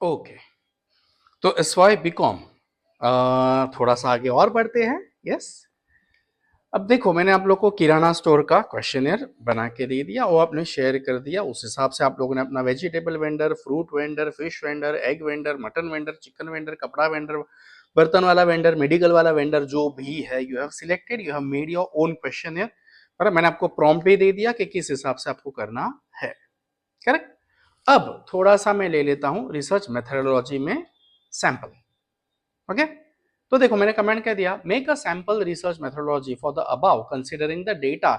Okay, तो S Y B com थोड़ा सा आगे और बढ़ते हैं। यस, अब देखो मैंने आप लोग को किराना स्टोर का क्वेश्चनियर बना के दे दिया, वो आपने शेयर कर दिया। उस हिसाब से आप लोगों ने अपना vegetable vendor, fruit vendor, fish vendor, egg vendor, mutton vendor, chicken vendor, कपड़ा वेंडर, बर्तन वाला वेंडर, मेडिकल वाला वेंडर, जो भी है you have selected, you have made your own questionnaire. पर मैंने आपको प्रॉम्प्ट भी दे दिया कि किस हिसाब से आपको करना है। करेक्ट। अब थोड़ा सा मैं ले लेता हूं रिसर्च मेथडोलॉजी में सैंपल। ओके, तो देखो मैंने कमेंट कर दिया, make a sample research methodology for the above considering the data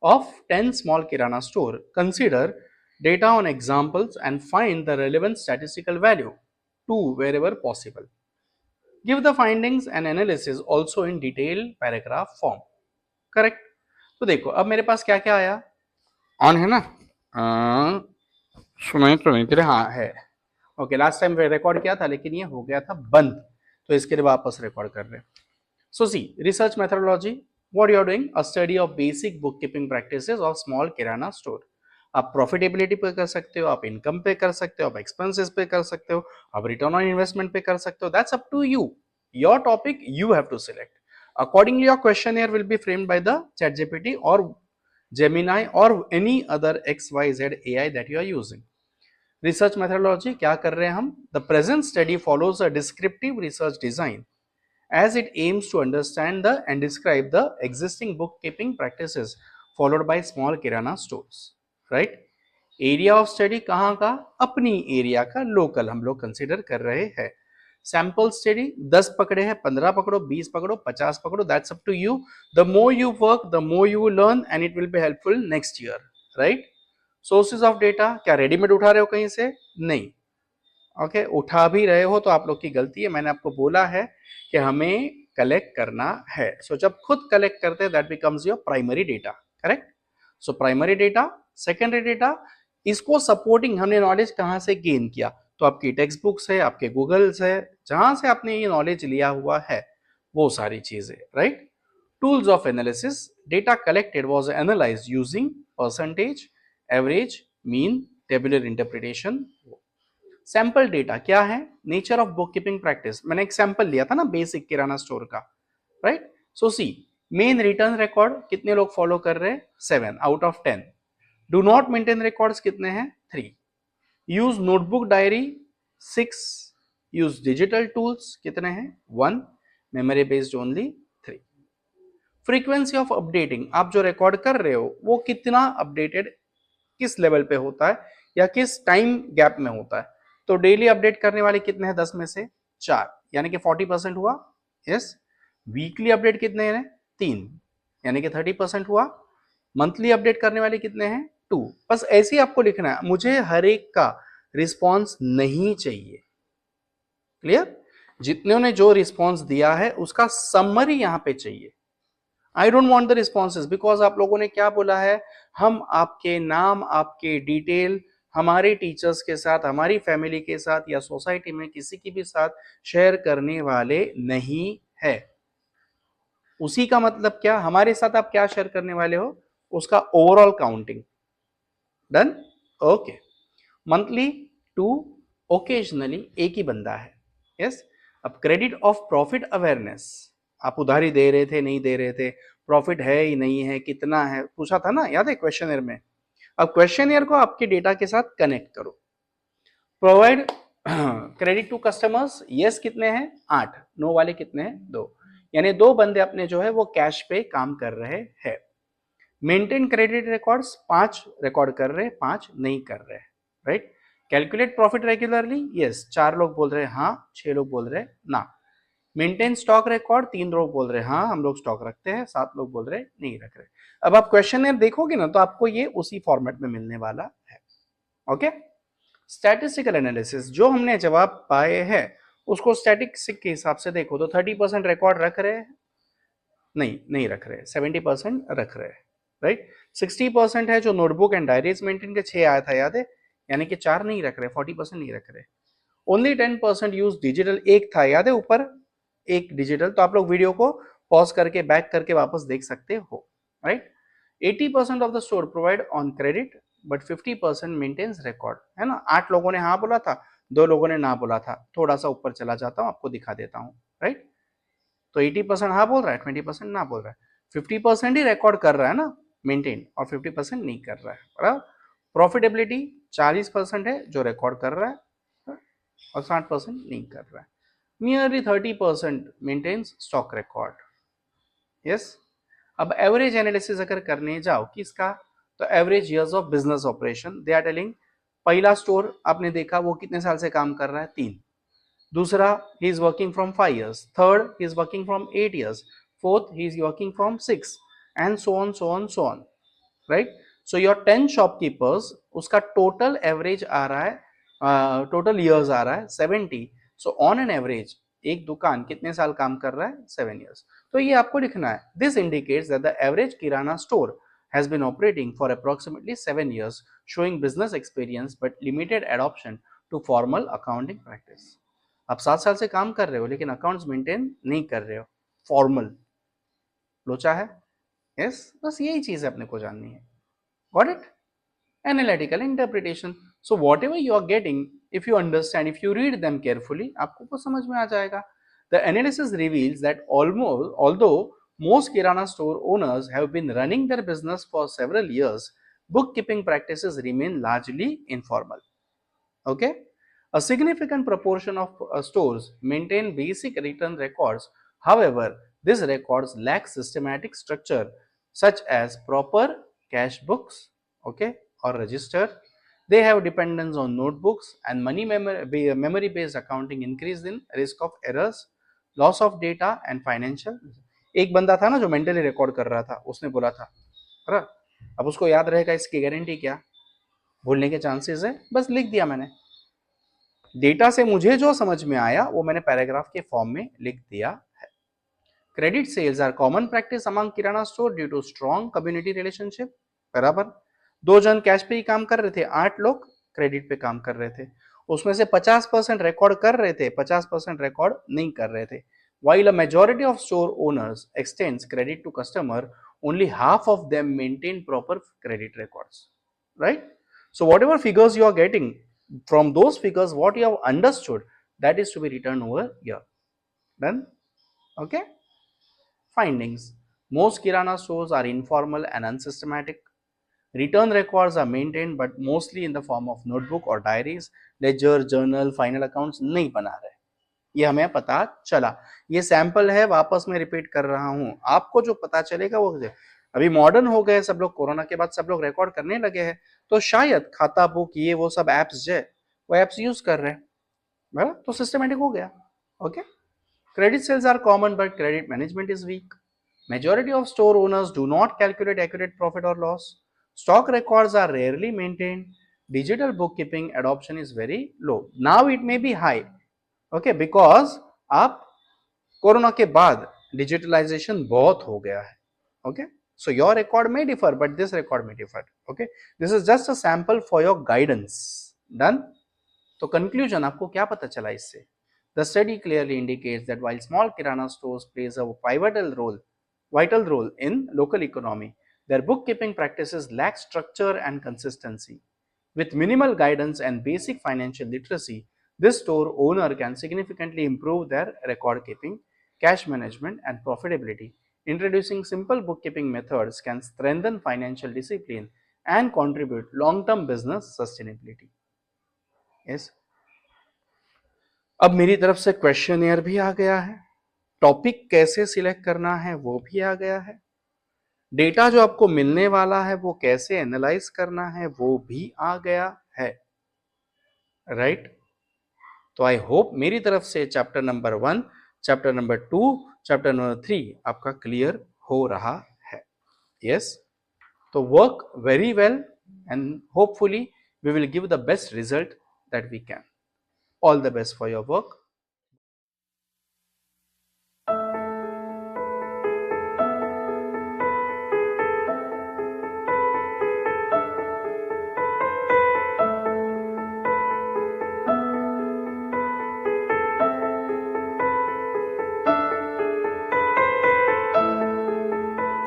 of 10 small kirana store. Consider data on examples and find the relevant statistical value to wherever possible. Give the findings and analysis also in detail paragraph form. Correct. तो देखो अब मेरे पास क्या क्या आया, on है ना, सुनाई तो नहीं तेरे, हाँ है। ओके, लास्ट टाइम रिकॉर्ड किया था लेकिन ये हो गया था बंद, तो इसके लिए वापस रिकॉर्ड कर रहे हैं। So see, research methodology, what you are doing, a study of basic bookkeeping practices of small kirana store. आप प्रॉफिटेबिलिटी पे कर सकते हो, आप इनकम पे कर सकते हो, आप एक्सपेंसेस पे कर सकते हो, आप रिटर्न ऑन इन्वेस्टमेंट पे कर सकते हो। That's up to you, your topic you have to select accordingly. Your questionnaire will be framed by the ChatGPT or Gemini or any other XYZ AI that you are using. Research methodology क्या कर रहे हैं हम? The present study follows a descriptive research design as it aims to understand the and describe the existing bookkeeping practices followed by small kirana stores. Right? Area of study कहाँ का? अपनी area का, local हम लोग consider कर रहे हैं। Sample study 10 पकड़े हैं, 15 पकड़ो, 20 पकड़ो, 50 पकड़ो, that's up to you. The more you work the more you will learn and it will be helpful next year. Right? Sources of data, क्या रेडीमेड उठा रहे हो कहीं से? नहीं। ओके, उठा भी रहे हो तो आप लोग की गलती है। मैंने आपको बोला है कि हमें कलेक्ट करना है। सो जब खुद कलेक्ट करते हैं that becomes your primary data. Correct. So primary data, secondary data, इसको सपोर्टिंग हमने नॉलेज कहाँ से गेन किया? तो आपकी टेक्स्ट बुक्स है, आपके गूगल है, जहां से आपने ये नॉलेज लिया हुआ है वो सारी चीजें। Right? Tools of analysis, data collected was analysed using percentage, average, mean, tabular interpretation. Sample data क्या है? Nature of book keeping practice. मैंने एक सैंपल लिया था ना बेसिक किराना स्टोर का। राइट? सो सी, मेन रिटर्न रिकॉर्ड कितने लोग फॉलो कर रहे हैं? 7 out of 10। Do not maintain records कितने हैं? 3। Use notebook diary 6। Use digital tools कितने हैं? 1। Memory based only 3। Frequency of updating, आप जो रिकॉर्ड कर रहे हो वो कितना अपडेटेड, किस लेवल पे होता है या किस टाइम गैप में होता है? तो डेली अपडेट करने वाले कितने हैं? 10 में से 4, यानी कि 40% हुआ। यस। वीकली अपडेट कितने हैं? 3, यानी कि 30% हुआ। मंथली अपडेट करने वाले कितने हैं? 2। बस ऐसे ही आपको लिखना है, मुझे हर एक का रिस्पॉन्स नहीं चाहिए। क्लियर? जितने ने जो रिस्पॉन्स दिया है उसका समरी यहां पे चाहिए। I don't want the responses, because आप लोगों ने क्या बोला है? हम आपके नाम, आपके डिटेल हमारे टीचर्स के साथ, हमारी फैमिली के साथ या सोसाइटी में किसी की भी साथ शेयर करने वाले नहीं है। उसी का मतलब क्या? हमारे साथ आप क्या शेयर करने वाले हो? उसका overall counting. Done? Okay. Monthly 2, occasionally एक ही बंदा है। यस। अब क्रेडिट ऑफ प्रॉफिट अवेयरनेस, आप उधारी दे रहे थे, नहीं दे रहे थे, प्रॉफिट है ही नहीं है, कितना है, पूछा था ना, याद है क्वेश्चनर में? अब क्वेश्चनर को आपके डेटा के साथ कनेक्ट करो। Provide credit to customers, yes कितने हैं? 8। नो वाले कितने हैं? 2। यानी 2 बंदे अपने जो है वो कैश पे काम कर रहे हैं। मेंटेन क्रेडिट रिकॉर्ड्स, 5 रिकॉर्ड कर रहे, 5 नहीं कर रहे। Right? Calculate profit regularly, yes, 4 लोग बोल रहे हैं हाँ, 6 लोग बोल रहे हैं ना। मेंटेन स्टॉक रिकॉर्ड, 3 लोग बोल रहे हैं हाँ हम लोग स्टॉक रखते हैं, 7 लोग बोल रहे हैं नहीं रख रहे। अब आप क्वेश्चन देखोगे ना तो आपको ये उसी फॉर्मेट में मिलने वाला है। ओके। स्टैटिस्टिकल एनालिसिस, जो हमने जवाब पाए हैं उसको स्टैटिस्टिक के हिसाब से देखो तो 30% रिकॉर्ड रख रहे हैं, नहीं रख रहे, 70% रख रहे हैं। राइट? 60% है जो नोटबुक एंड डायरीज मेंटेन के, 6 आया था याद है, यानी कि 4 नहीं रख रहे, 40% नहीं रख रहे। ओनली 10% यूज डिजिटल, एक था याद है ऊपर, एक डिजिटल। तो आप लोग वीडियो को पॉज करके बैक करके वापस देख सकते हो। Right? 80% of the store provide on credit but 50% maintains record, है ना? 8 लोगों ने हाँ बोला था दो लोगों ने ना बोला था, थोड़ा सा ऊपर चला जाता हूँ, आपको दिखा देता हूँ, राइट। तो 80% हाँ बोल रहा है, 20% ना बोल रहा है, 50% ही रिकॉर्ड कर रहा है ना मेंटेन, और 50% नहीं कर रहा है, बराबर। प्रॉफिटेबिलिटी 40% है जो रिकॉर्ड कर रहा है और 60% नहीं कर रहा है। Nearly 30% maintains stock record. Yes. अब एवरेज एनालिसिस अगर करने जाओ किसका, तो average years of business operation they are telling, पहला स्टोर आपने देखा वो कितने साल से काम कर रहा है, 3। दूसरा, he is working from 5 years. Third, he is working from 8 years. Fourth, he is working from 6, and so on, so on, so on. Right? So your 10 shopkeepers, उसका total average आ रहा है, total years आ रहा है 70. So on an average, एक दुकान कितने साल काम कर रहा है, 7 years. तो ये आपको लिखना है. This indicates that the average kirana store has been operating for approximately 7 years, showing business experience but limited adoption to formal accounting practice. आप 7 साल से काम कर रहे हो लेकिन अकाउंट्स मेंटेन नहीं कर रहे हो, फॉर्मल लोचा है। यस, बस यही चीज है अपने को जाननी है। Got it? Analytical interpretation. So whatever you are getting, if you understand, if you read them carefully, आपको वो समझ में आ जाएगा। The analysis reveals that although most kirana store owners have been running their business for several years, bookkeeping practices remain largely informal. Okay? A significant proportion of stores maintain basic return records. However, these records lack systematic structure such as proper cash books, okay, or register. They have dependence on notebooks and memory based accounting increase in risk of errors, loss of data and financial. एक बंदा था ना जो mentally record कर रहा था, उसने बोला था, अब उसको याद रहेगा इसकी गारंटी क्या, भूलने के चांसेस है, बस लिख दिया मैंने। डेटा से मुझे जो समझ में आया वो मैंने पैराग्राफ के फॉर्म में लिख दिया है। Credit sales are common practice among kirana store due to strong community relationship. बराबर। 2 जन कैश पे ही काम कर रहे थे, 8 लोग क्रेडिट पे काम कर रहे थे। उसमें से 50% रिकॉर्ड कर रहे थे, 50% रिकॉर्ड नहीं कर रहे थे। While a majority of store owners extends credit to customer, only half of them maintain proper credit records. Right? So whatever figures you are getting, from those figures what you have understood, that is to be written over here. Done? Okay. Findings: most kirana stores are informal and unsystematic. Return records are maintained but mostly in the form of notebook or diaries. Ledger, journal, final accounts नहीं बना रहे, ये हमें पता चला। ये sample है, वापस मैं रिपीट कर रहा हूं, आपको जो पता चलेगा वो अभी मॉडर्न हो गए सब लोग, कोरोना के बाद सब लोग रिकॉर्ड करने लगे हैं, तो शायद खाता बुक ये वो सब एप्स जो वो एप्स यूज कर रहे हैं, बराबर, तो सिस्टमेटिक हो गया। Okay. Credit sales are common but credit management is weak. Majority of store owners do not calculate accurate profit or loss. Stock records are rarely maintained. Digital bookkeeping adoption is very low. Now it may be high, okay, because आप corona के बाद digitalisation बहुत हो गया है, okay. So your record may differ, but this record may differ, okay. This is just a sample for your guidance. Done? तो conclusion आपको क्या पता चला इससे? The study clearly indicates that while small kirana stores plays a vital role in local economy, their bookkeeping practices lack structure and consistency. With minimal guidance and basic financial literacy, this store owner can significantly improve their record keeping, cash management, and profitability. Introducing simple bookkeeping methods can strengthen financial discipline and contribute long-term business sustainability. Yes. अब मेरी तरफ से questionnaire भी आ गया है, topic कैसे select करना है वो भी आ गया है, डेटा जो आपको मिलने वाला है वो कैसे एनालाइज करना है वो भी आ गया है, राइट। तो आई होप मेरी तरफ से chapter number 1, chapter number 2, chapter number 3 आपका क्लियर हो रहा है। यस, तो work very well and hopefully we will give the best result that we can. All the best for your work.